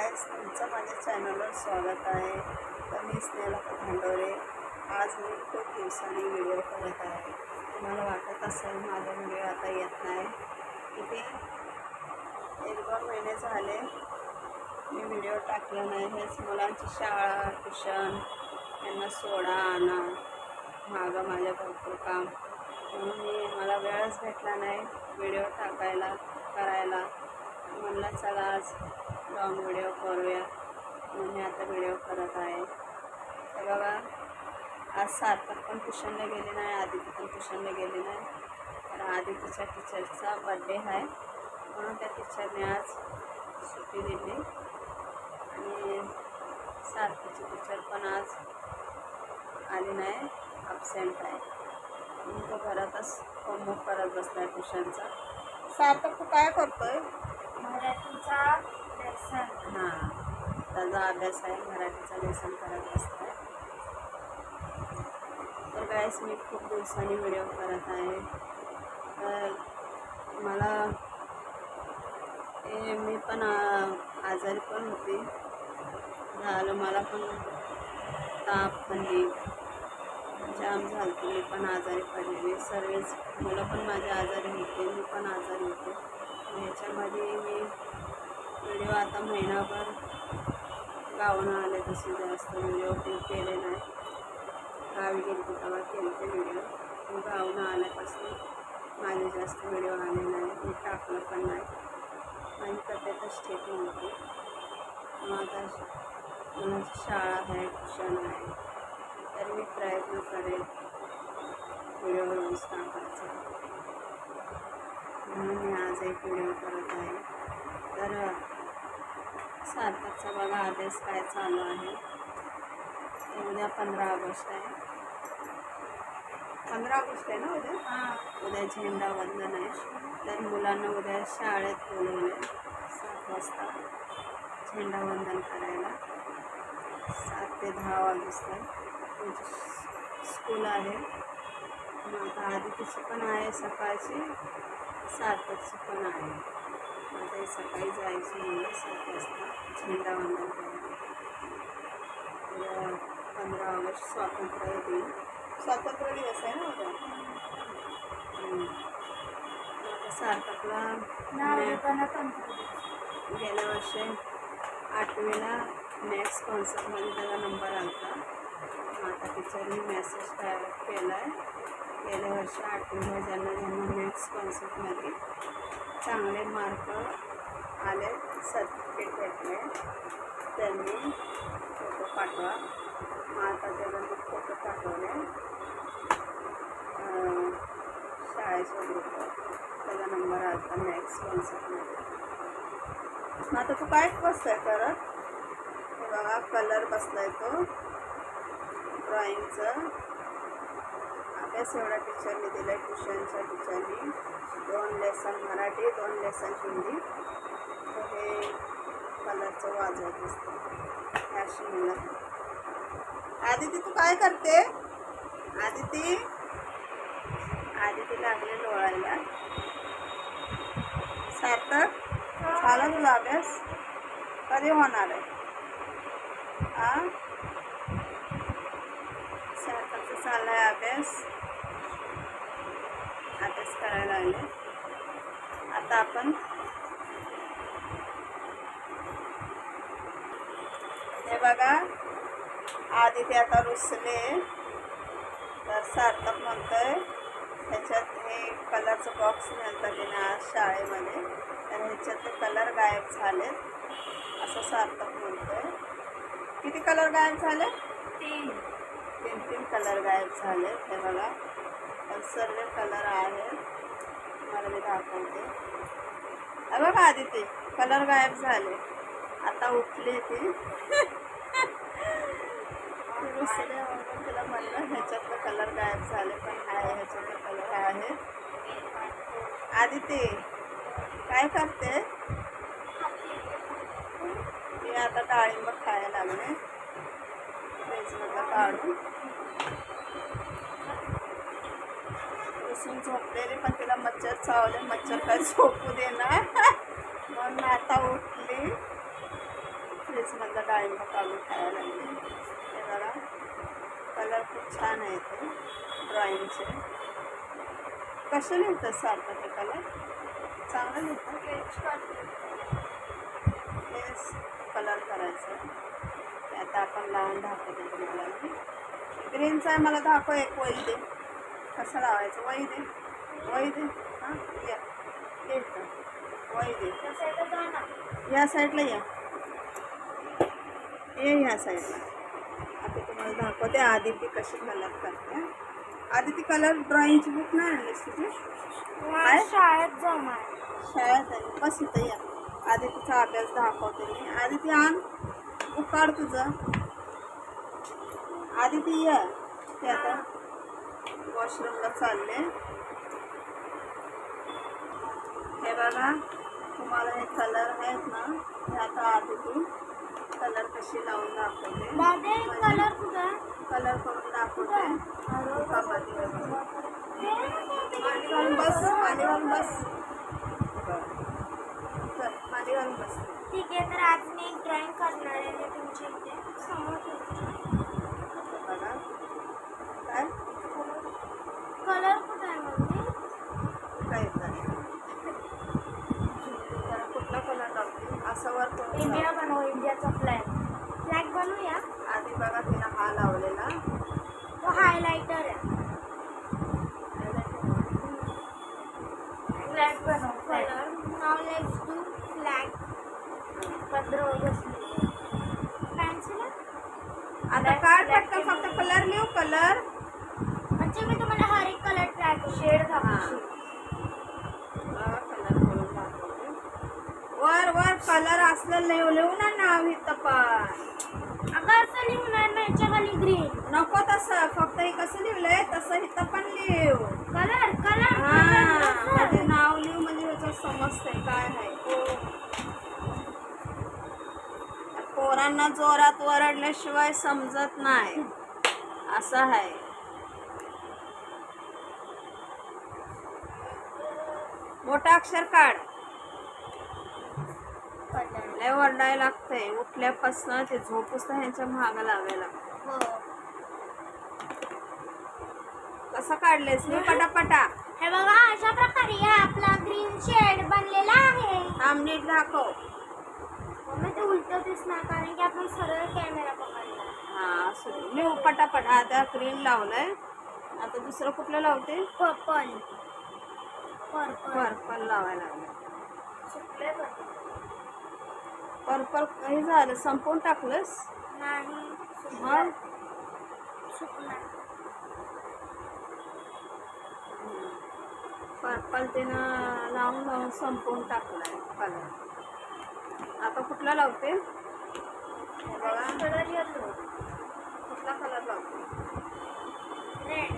गाईस, तुमचं माझ्या चॅनलवर स्वागत आहे. तर मी स्नेहलता भांडवरे. आज मी खूप दिवसांनी व्हिडिओ करत आहे. तुम्हाला वाटत असेल माझा व्हिडिओ आता येत नाही. किती 1-2 महिने झाले मी व्हिडिओ टाकला नाही. हेच मुलांची शाळा, ट्युशन, त्यांना सोडा आणा, मागं माझ्या भरपूर काम, म्हणून मला वेळच भेटला नाही व्हिडिओ टाकायला करायला. म्हणलं चला आज लॉंग व्हिडिओ करूया म्हणून मी आता व्हिडिओ करत आहे. तर बघा, आज सार्थक पण ट्युशनला गेले नाही, आदिती पण ट्युशनला गेली नाही. तर आदितीच्या टीचरचा बड्डे आहे म्हणून त्या टीचरने आज सुट्टी दिली आणि सार्थकची टीचर पण आज आली नाही, ॲब्सेंट आहे. म्हणून तो घरातच होमवर्क करत बसला आहे ट्युशनचा. सार्थक तू काय करतोय? मराठीचा लेसन. हां, त्याचा अभ्यास आहे, मराठीचा लेसन करत असतो. तर गाईस, मी खूप दिवसांनी व्हिडिओ करत आहे. तर मला मी पण आजारी पण होती, झालं मला पण ताप थंडी जाम झाली. मी पण आजारी पडलेली, सर्वच मुलं पण माझे आजारी होते, मी पण आजारी होते. ह्याच्यामध्ये मी व्हिडिओ आता महिनाभर गावानं आले, तसे जास्त व्हिडिओ केले नाही. गावी गेले तेव्हा केले ते व्हिडिओ, पण गावानं आल्यापासून माझे जास्त व्हिडिओ आले नाही, मी टाकलं पण नाही. माझी तब्येतच ठीक नव्हती. मग आता मुलांची शाळा आहे, ट्युशन आहे, तर मी प्रयत्न करेल व्हिडिओ रोज टाकायचा. म्हणून मी आज एक व्हिडिओ करत आहे. तर सार्थकचा बघा अभ्यास काय चालू आहे. उद्या 15 ऑगस्ट आहे. 15 ऑगस्ट आहे ना उद्या? हां. उद्या झेंडावंदन आहे. तर मुलांना उद्या शाळेत बोलवले 7 वाजता झेंडावंदन करायला. 7 ते 10 वाजता स्कूल आहे. मग आता आदितीची पण आहे सकाळची, सार्थकची पण आहे. आता सकाळी जायची मुलं 7 वाजता झेंडावंदन करायला. 15 ऑगस्ट स्वातंत्र्य दिन, स्वातंत्र्य दिवस आहे ना उद्या. आता सार्थकला गेल्या वर्षी 8वीला मॅथ्स कॉन्सेप्टमध्ये त्याचा नंबर आला होता. आता टीचरनी मेसेज केला आहे, गेल्या वर्षी 8वीला ज्यांना मॅथ्स कॉन्सेप्टमध्ये चांगले मार्क आले, सर्टिफिकेट भेटले, त्यांनी फोटो पाठवा. मग आता त्याला फोटो पाठवले शाळेच्या ग्रुपवर. त्याचा नंबर आला होता मॅथ्स कॉन्सेप्टमध्ये. मग आता तू काय बसलाय करत? हे बघा, कलर बसलाय तो ड्रॉइंगचं. अभ्यास एवढा टीचरने दिला आहे, ट्युशनच्या टीचरनी. 2 लेसन मराठी, 2 लेसन हिंदी. तर हे कलरचं वाजवत असतं अशी मुलं. आदिती तू काय करते? आदिती लागले लोळायला. सार्थक, झाला तुला अभ्यास? कधी होणार आहे? सार्थकचा चालला आहे अभ्यास करायला आले. आता आपण हे बघा, आदिती आता रुसले. तर सार्थक म्हणतोय ह्याच्यात हे कलरचं बॉक्स नेलता तिने आज शाळेमध्ये, तर ह्याच्यात ते कलर गायब झालेत असं सार्थक म्हणतोय. किती कलर गायब झाले? 3 कलर गायब झाले. हे बघा, पण सर्व कलर आहेत. मला मी दाखवते. हे बघा आदिती, कलर गायब झाले. आता उठली ती रुसले म्हणून तिला म्हणलं ह्याच्यातलं कलर गायब झाले, पण आहे ह्याच्यातलं कलर आहे. आदिती काय करते? मी आता डाळिंब खायला लागले फ्रीजमधलं काढून. बसून झोपलेली, पण तिला मच्छर चावले, मच्छर काय झोपू देणार म्हणून आता उठली. डाळिंब काढून खायला लागले. हे बघा कलर खूप छान आहे ते ड्रॉइंगचे. कसे लिहितात सारखं ते कलर? चांगलं लिहितात. स्केच काढते. हेच कलर करायचं. ते आता आपण लावून दाखवते तुम्हाला मी. ग्रीनचा आहे मला दाखव. एक वही दे. कसं लावायचं? वही दे. वही दे. हां या इथं वही दे. त्या साईडला जा ना. या साईडला या. ये ह्या साईडला. आता तुम्हाला दाखवते आदिती कशी कलर करते. आदिती कलर ड्रॉइंगची बुक नाही आणलीस तुझी? मला शाळेत जाणार. शाळेत आहे. बस इथं या. आदितीचा अभ्यास दाखवते मी. आदिती आण बुक काढ तुझं. आदिती ये. ते आता वॉशरूमला चालले. हे बघा तुम्हाला हे कलर आहेत ना, हे आता आदिती कलर कशी लावून दाखवते. दादा एक कलर कुठं आहे? कलर करून दाखवते. बुकामध्ये बघा. दे ना ते. पाणी घालून बस. पाणी घालून बस. चल पाणी घालून बस. ठीक आहे, तर आज मी एक ड्रॉइंग करणार आहे. मी तुमच्या इथे समोर ठेवते. बघा काय कलर कुठं आहे मम्मी? काय येतं. कुठला कलर लावते? असं वर करून इंडिया बनवू. इंडियाचा फ्लॅग. फ्लॅग बनवूया. आधी बघा तिला हा लावलेला. तो हायलायटर आहे. फ्लॅग बनव. Colour. Now let's do flag. 15 August. Pencil आहे? आता काढ पटकन. फक्त कलर लिहू. कलर म्हणजे मी तुम्हाला हर एक कलर ट्रॅक शेड दाखवते. कलर करून दाखवते. वर वर कलर असलं लिहू ना नाव इथं पण. अगं असं लिहणार नाही. याच्या खाली ग्रीन. नको तसं. फक्त हे कसं लिहिलंय तसं इथं पण लिहू. कलर कलर म्हणजे नाव लिहू म्हणजे ह्याच्यात समजतंय काय आहे. पोरांना जोरात वरडल्याशिवाय समजत नाही. असं आहे. मोठा अक्षर काढ. लय वरडायला लागतंय. उठल्यापासून ते झोपूस तर ह्यांच्या महाग लावायला लागतं. हो. कसं काढलेस मी पटापटा? हे बघा अशा प्रकारे हा आपला ग्रीन शेड बनलेला आहे. आम नीट दाखव. मम्मी ते उलट दिसणार कारण की आपण सरळ कॅमेरा पकडला. हा असू दे. लिहू पटापट. आता ग्रीन लावलंय. आता दुसरं कुठलं लावते? पर्पल. पर्पल. पर्पल लावायला लागलं. सुटले पर्पल हे झालं. संपवून टाकलंस? नाही. मग सुकला. पर्पल त्यानं लावून लावून संपवून टाकलाय कलर. आता कुठला लावते? हे बघा कलर येतो. कुठला कलर लावते? रेड.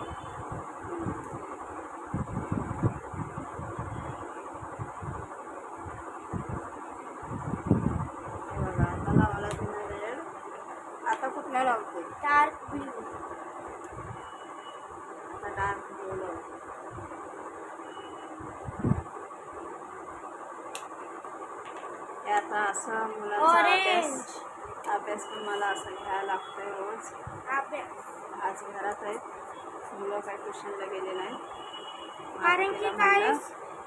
हे बघा आता लावायला तिनं रेड. आता कुठला लावते? Dark blue. आता डार्क ब्लू लावते. हे आता असं मुलांचा ऑरेंज. अभ्यास पण मला असं घ्यायला लागतंय रोज. अभ्यास. आज घरात आहेत. मुलं काही ट्युशनला गेले नाही. कारण की तिला काय म्हणलं,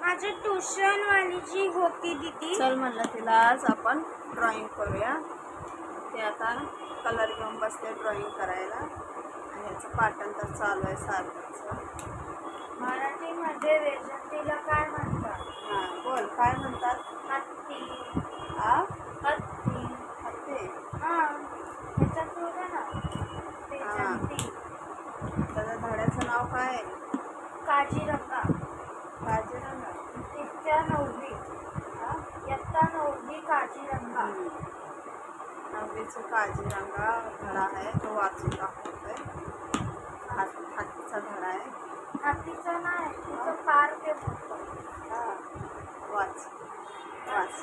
माझी ट्युशन वाली जी होती दीदी. चल म्हणलं तिला आज आपण ड्रॉइंग करूया. ते आता कलर घेऊन बसते ड्रॉइंग करायला. आणि याचं पाठांतर चालू आहे सारखंच. मराठीमध्ये वेजंतीला काय म्हणतात? हां बोल काय म्हणतात? हत्ती. आ हत्ती. हत्ती. हा ह्याच्यात होतं ना वेजंती. त्याच्या धड्याचं नाव काय आहे? काजीरंगा. काजीरंगा. इयत्ता 9वी. हां इयत्ता 9वी काजीरंगा. 9वीचा काजीरंगा धडा आहे तो वाचून दाखवतोय. हत्तीचा धडा आहे. हत्तीचं नाही तिचं पार्क आहे मोठं. हां वाच वाच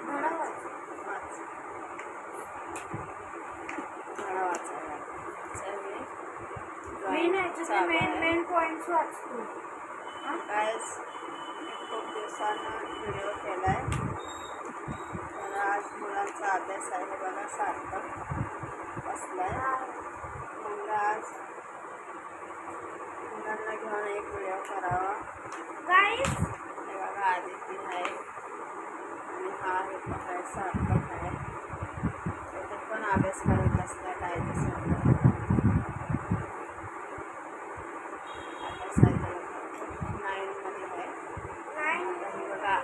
धडा वाच. वाच धडा वाचायला. चल मेन ह्याच्यातले मेन पॉईंट्स वाचतो. गायस खूप दिवसानं व्हिडिओ केला आहे. तर आज मुलांना मुलांचा अभ्यास आहे बघा सार्थक बसलाय. म्हणलं आज मुलांना घेऊन एक व्हिडिओ करावा. गाईस हे बघा आदिती आहे आणि हा आहे बघा सार्थक आहे. तो पण अभ्यास करत बसला डायजेस्ट अभ्यास आहे त्याला 9मध्ये आहे. हे बघा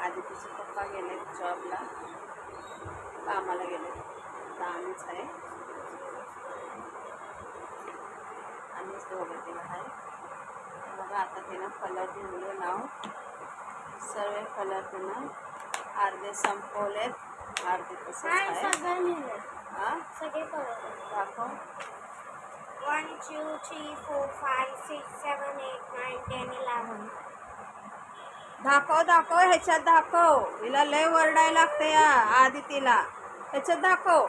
आदितीचे पप्पा गेले जॉबला, कामाला गेले. आता आम्हीच आहे, आम्हीच दोघं तिला आहे. बघा आता तिनं कलर दिले नाव, सर्व कलर तिनं अर्धे संपवलेत, अर्धे तसंच आहे. सगळं लिहिलंय, हां सगळे कलर दाखव. 1 2 3 4 5 6 7 8 9 10 11. दाखव दाखव ह्याच्यात दाखव. हिला लय वरडायला लागते या आदितीला. ह्याच्यात दाखव.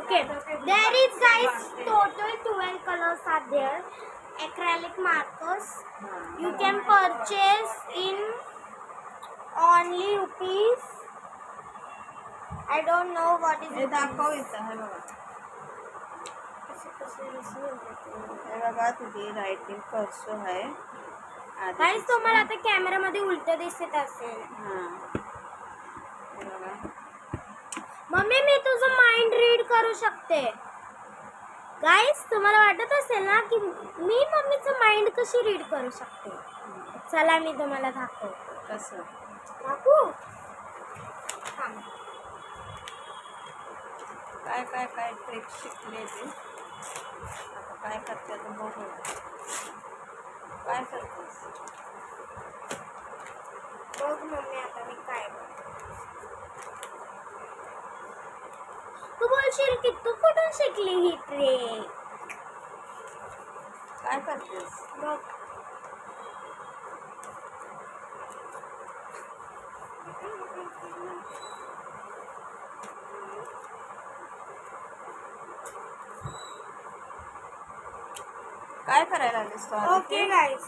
Okay, there is guys total 12 colors are there. Acrylic markers. You can purchase in only rupees. I don't know what is हे it. दाखव इथं. हे बघा, हे बघा तुझी रायटिंग कर्सो आहे. Guys, तुम्हाला आता कॅमेरामध्ये उलट दिसत असेल. हां हे बघा. मम्मी मी तुझं माइंड रीड करू शकते. गाईस तुम्हाला वाटत असेल ना की मी मम्मीचं माइंड कशी रीड करू शकते. चला मी तुम्हाला दाखवते. कसं दाखवू? काय काय काय ट्रिक शिकले ते. आता काय करते आता बघू. काय करतेस? बघ मम्मी आता मी काय करते. तू बोलशील की तू कुठून शिकली ही ट्रिक. काय करतेस? बघ काय करायला लागलीस तू? ओके गाईज,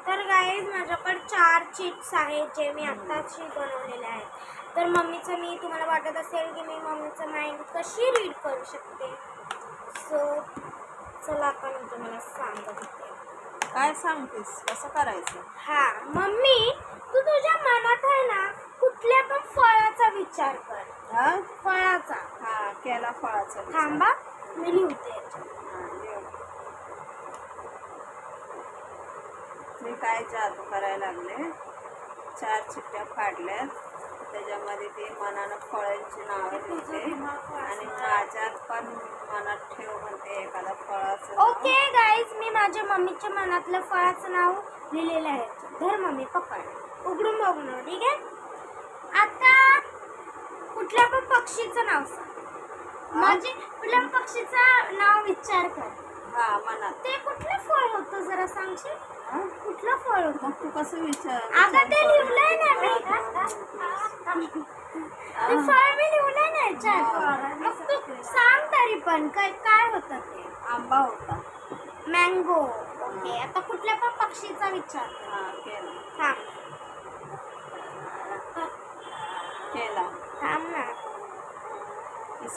तर गाईज माझ्याकडे 4 चिप्स आहेत जे मी आत्ताच बनवलेले आहेत. तर मम्मीचं मी तुम्हाला वाटत असेल की मी मम्मीचं माइंड कशी रीड करू शकते. सो चला आपण मी तुम्हाला सांगत होते. काय सांगतेस? कसं करायचं? हा मम्मी, तू तुझ्या मनात आहे ना कुठल्या पण फळाचा विचार कर. हा फळाचा. हा केला फळाचा विचार. थांबा मी लिहते याच्यात. हा, लिह. मी काय जादू करायला लागले. 4 चिठ्ठ्या फाडल्यात, त्याच्यामध्ये ते मनानं फळांची नावं लिहिते आणि माझ्यात पण मनात ठेव म्हणते एखादा फळाचं नाव. ओके गाईज, मी माझ्या मम्मीच्या मनातलं फळाचं नाव लिहिलेलं आहे. धर मम्मी पकड, उघडून बघणार. ठीक आहे. आता कुठल्या पण पक्षीचं नाव सांग. म्हणजे कुठल्या पण पक्षीचं नाव विचार कर. हा मनात. ते कुठलं फळ होतं जरा सांगशील? हा? कुठलं फळ होतं? मग तू कसं विचार? अगं ते लिहिलंय ना मी. ते फळ मी लिहिलंय ना याच्यात. मग तू सांग तरी पण काय काय होतं ते. आंबा होता. मँगो. ओके, आता कुठल्या पण पक्षीचा विचार कर. हा केला. थांब केला. थांब ना.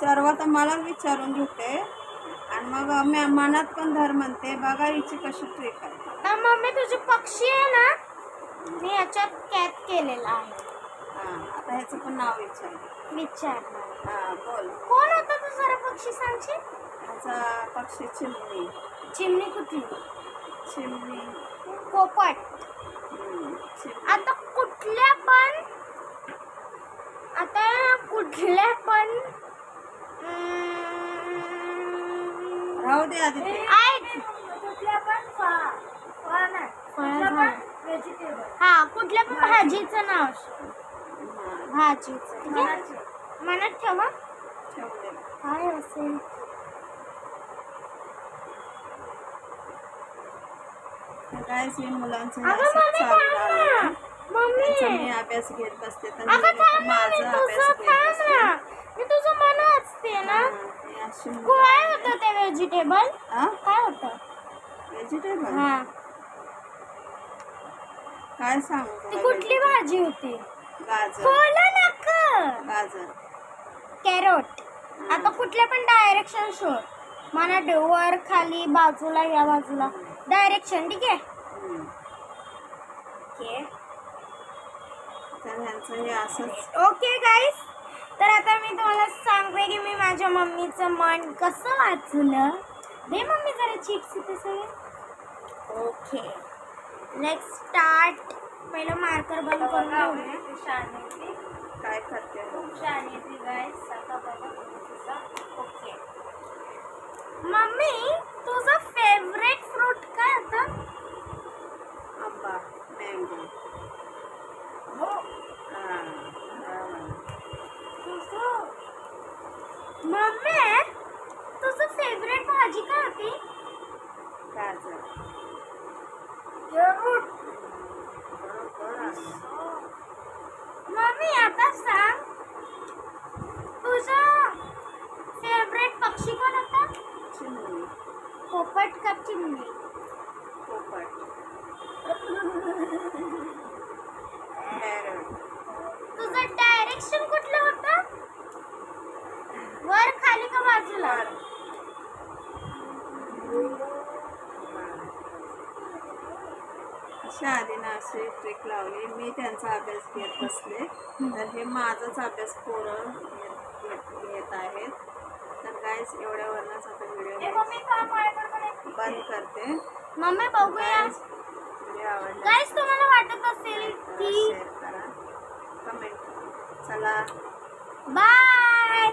सर्व तर मला विचारून घेते आणि मग मी मनात पण धर म्हणते. बघा हिची कशी ट्रिक आहे. आता मम्मी तुझे पक्षी आहे ना, मी याच्यात कॅद केलेला आहे. हा आता ह्याचं पण नाव विचार. विचार. हा बोल. कोण होता तू जरा पक्षी सांगशील? ह्याचा पक्षी चिमणी. चिमणी कुठली? चिमणी. पोपट. चिमणी. आता कुठल्या पण राहू दे आधी ते. हा कुठल्या पण भाजीचं नाव. हा, भाजीचं मनात ठेवा. ठेवले. काय असेल? कायच मी मुलांचं अगं असं मम्मी चालू थांब आहे. ना. मम्मी त्याचा मी अभ्यास घेत बसते तर अगं मी थांब ना, मी माझा तुझं अभ्यास घेत थांब बसते. ना. मी तुझं मन वाचते ना. हा, हे अशी मुलं- काय होतं ते व्हेजिटेबल? हा? काय होतं? व्हेजिटेबल. हा काय सांगू ती तुला कुठली vegetable? भाजी होती? गाजर. खोला नका. गाजर. कॅरोट. आता कुठल्या पण डायरेक्शन शोध मला वर खाली बाजूला या बाजूला डायरेक्शन. ठीक आहे. हम्म. ओके तर ह्यांचं हे असंच. ओके गाईस, तर आता मी तुम्हाला सांगते की मी माझ्या मम्मीचं मन कसं वाचलं. दे मम्मी जरा चिप्स इथे सगळे. Okay next start. पहिलं मार्कर बंद करून घेऊया. काय करते ओके मम्मी तुझं फेवरेट फ्रूट काय होतं. आंबा, मँगो. मम्मी तुझं फेवरेट भाजी काय होती. गाजर. बरोबर आहे. मम्मी आता सांग तुझं फेवरेट पक्षी कोण होता. चिमणी. पोपट का चिमणी. पोपट. पॅरट. तुझं डायरेक्शन कुठलं होतं. वर खाली का बाजूला. अशा आधीनं अशी ट्रिक लावली. मी त्यांचा अभ्यास घेत बसले तर हे माझाच अभ्यास पोरं घेत आहेत. तर गाईस एवढ्यावरच आता व्हिडिओ बंद करते. मम्मी बघूया. व्हिडिओ आवडला गाईस तुम्हाला वाटत असेल की शेअर करा, कमेंट करा. चला बाय.